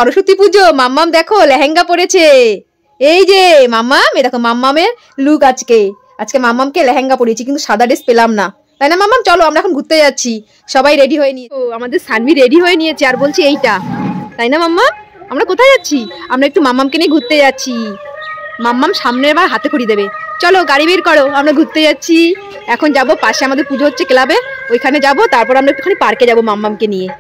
সরস্বতী পুজো, মাম্মাম দেখো লেহেঙ্গা পরেছে। এই যে মাম্মাম, এ দেখো মাম্মামের লুক। আজকে মাম্মামকে লেহেঙ্গা পরিয়েছি, কিন্তু সাদা ড্রেস পেলাম না, তাই না মাম্মাম? চলো আমরা এখন ঘুরতে যাচ্ছি, সবাই রেডি হয়ে নিয়ে। ও আমাদের সানভি রেডি হয়ে নিয়েছে আর বলছি এইটা, তাই না মাম্মাম? আমরা কোথায় যাচ্ছি? আমরা একটু মাম্মামকে নিয়ে ঘুরতে যাচ্ছি। মাম্মাম সামনের বার হাতে খড়ি দেবে। চলো গাড়ি বের করো, আমরা ঘুরতে যাচ্ছি। এখন যাবো, পাশে আমাদের পুজো হচ্ছে ক্লাবে, ওইখানে যাবো, তারপর আমরা একটুখানি পার্কে যাবো মাম্মামকে নিয়ে।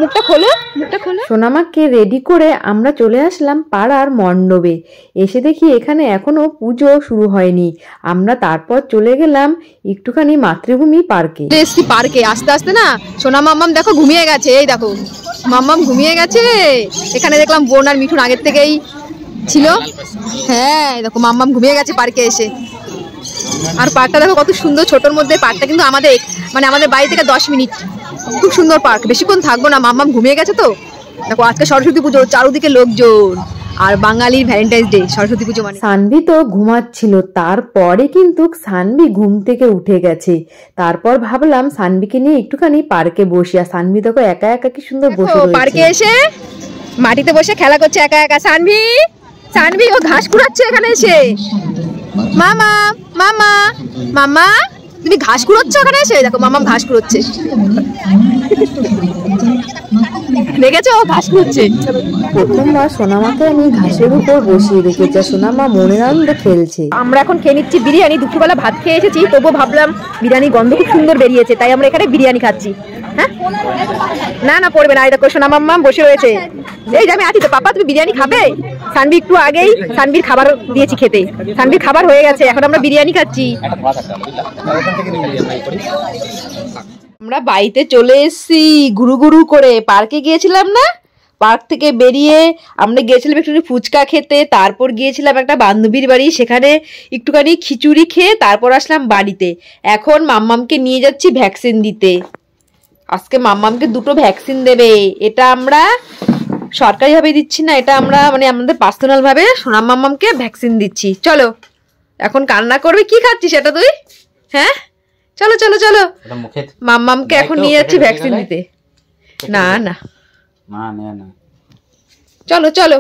মুখটা খোলো, মুখটা খোলো। সোনামাকে রেডি করে আমরা চলে আসলাম পাড়ার মণ্ডপে। এসে দেখি এখানে এখনো পুজো শুরু হয়নি। আমরা তারপর চলে গেলাম একটুখানি মাতৃভূমি পার্কে। এসছি পার্কে, আস্তে আস্তে না সোনা মাম্মাম দেখো ঘুমিয়ে গেছে। এই দেখো মাম্মাম ঘুমিয়ে গেছে। এখানে দেখলাম বোন আর মিঠুন আগের থেকেই ছিল। হ্যাঁ দেখো মাম্মাম ঘুমিয়ে গেছে পার্কে এসে। আর পার্কটা দেখো কত সুন্দর, ছোটর মধ্যে পার্কটা, কিন্তু আমাদের মানে আমাদের বাড়ি থেকে 10 মিনিট। খুব সুন্দর পার্ক, বেশিক্ষণ থাকবো না, মাম্মাম ঘুমিয়ে গেছে তো। দেখো আজকে সরস্বতী পুজো, চারদিকে লোকজন, আর বাঙালির ভ্যালেন্টাইন্স ডে সরস্বতী পুজো মানে। সানভি তো ঘুমাচ্ছিল, তারপরে কিন্তু সানভি ঘুম থেকে উঠে গেছে। তারপর ভাবলাম সানভিকে নিয়ে একটুখানি পার্কে বসি। আর সানভি দেখো একা একা কি সুন্দর বসে রয়েছে। পার্কে এসে মাটিতে বসে খেলা করছে একা একা। সানভি, সানভি ও ঘাস কুড়াচ্ছে এখানে এসে। মামা, মামা, মামা, তুমি ঘাস কুড়োচ্ছ ওখানে এসে? দেখো মামাম ঘাস কুড়োচ্ছে, দেখেছো ও ঘাস কুড়োচ্ছে। প্রথমবার সোনামাকে আমি ঘাসের উপর বসিয়ে রেখেছি, সোনামা মনের আনন্দে খেলছে। আমরা এখন খেয়ে নিচ্ছি বিরিয়ানি। দুপুরবেলা ভাত খেয়ে এসেছি, তবুও ভাবলাম বিরিয়ানি গন্ধ খুব সুন্দর বেরিয়েছে, তাই আমরা এখানে বিরিয়ানি খাচ্ছি। হ্যাঁ না না পড়বে না, এই দেখো সোনা মাম্মা বসে রয়েছে। এই যে আমি আছি তো, পাপা তুমি বিরিয়ানি খাবে? সানভি একটু আগেই সানভির খাবার দিয়েছি খেতে, সানভির খাবার হয়ে গেছে, এখন আমরা বিরিয়ানি খাচ্ছি। আমরা বাড়িতে চলে এসেছি গুরু গুরু করে। পার্কে গিয়েছিলাম না, পার্ক থেকে বেরিয়ে আমরা গিয়েছিলাম একটু ফুচকা খেতে, তারপর গিয়েছিলাম একটা বান্ধবীর বাড়ি, সেখানে একটুখানি খিচুড়ি খেয়ে তারপর আসলাম বাড়িতে। এখন মাম্মামকে নিয়ে যাচ্ছি ভ্যাকসিন দিতে। আজকে মাম্মামকে 2টো ভ্যাকসিন দেবে। এটা আমরা সরকারিভাবে দিচ্ছি না, এটা আমরা মানে আমাদের পার্সোনাল ভাবে সোনাম মাম্মামকে ভ্যাকসিন দিচ্ছি। চলো এখন কান্না করবে। কি খাচ্ছিস এটা তুই? হ্যাঁ চলো চলো চলো, মাম্মামকে এখন নিয়ে যাচ্ছি ভ্যাকসিন দিতে। না না, চলো চলো।